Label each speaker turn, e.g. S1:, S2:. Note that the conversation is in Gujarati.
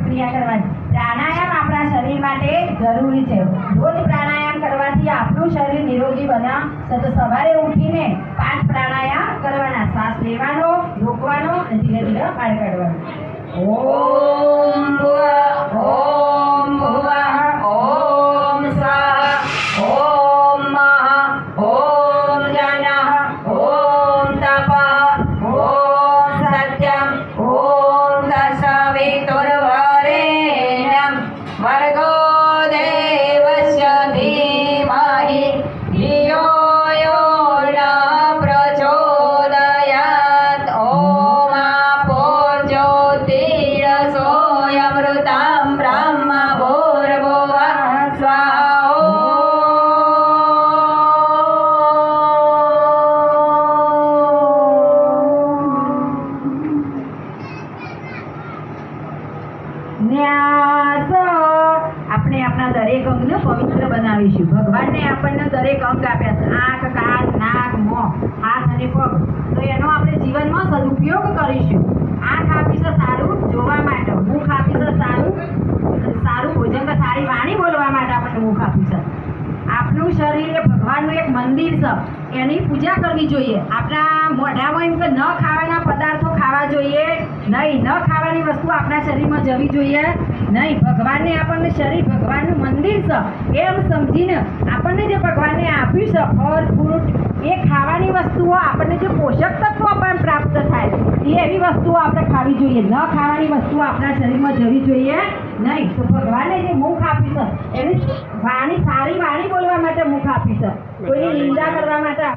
S1: ક્રિયા કરવાની। પ્રાણાયામ આપણા શરીર માટે જરૂરી છે। રોજ પ્રાણાયામ કરવાથી આપણું શરીર નિરોગી બને। તો સવારે ઉઠીને 5 પ્રાણાયામ કરવાના। શ્વાસ લેવાનો, રોકવાનો અને ધીરે ધીરે બહાર કાઢવાનો। ઓમ ભુવઃ ઓમ ભુવઃ ઓમ સ્વાહા ઓમ મહ ઓમ જનઃ ઓમ તપઃ ઓમ સત્યમ ઓમ તત્સવિતુર્વરેણ્યં ભર્ગો દેવસ્ય ધીમહિ ધિયો યો ન પ્રચોદયાત। ઓમ આપોર્જ્યોતિરસોऽયમૃतं બ્રહ્મ ભૂર્ભુવઃ સ્વાહા। ન્યાસ આપણે આપણા દરેક અંગને પવિત્ર બનાવીશું। ભગવાનને આપણને દરેક અંગ આપ્યા છે, આંખ, કાન, નાક, મોં, હાથ અને પગ। તો એનો આપણે જીવનમાં સદુપયોગ કરીશું। આંખ આપી છે સારું જોવા માટે, મુખ આપી છે સારું ભોજન કે સારી વાણી બોલવા માટે આપણને મુખ આપી છે। આપણું શરીર એ ભગવાનનું એક મંદિર છે, એની પૂજા કરવી જોઈએ। આપણા મોઢામાં એમ કે ન ખાવાના પદાર્થો ખાવા જોઈએ નહીં, ન ખાવાની વસ્તુ આપણા શરીરમાં જવી જોઈએ નહીં। ભગવાનને આપણને શરીર ભગવાનનું મંદિર છે એમ સમજીને આપણને જે ભગવાનને આપ્યું છે ફળ ફ્રૂટ, એ ખાવાની વસ્તુઓ આપણને જે પોષક તત્વો પણ પ્રાપ્ત થાય એ એવી વસ્તુઓ આપણે ખાવી જોઈએ। ન ખાવાની વસ્તુઓ આપણા શરીરમાં જવી જોઈએ નહીં। તો ભગવાને જે મુખ આપ્યું છે એની વાણી, સારી વાણી બોલવા માટે મુખ આપી છે, કોઈની નિંદા કરવા માટે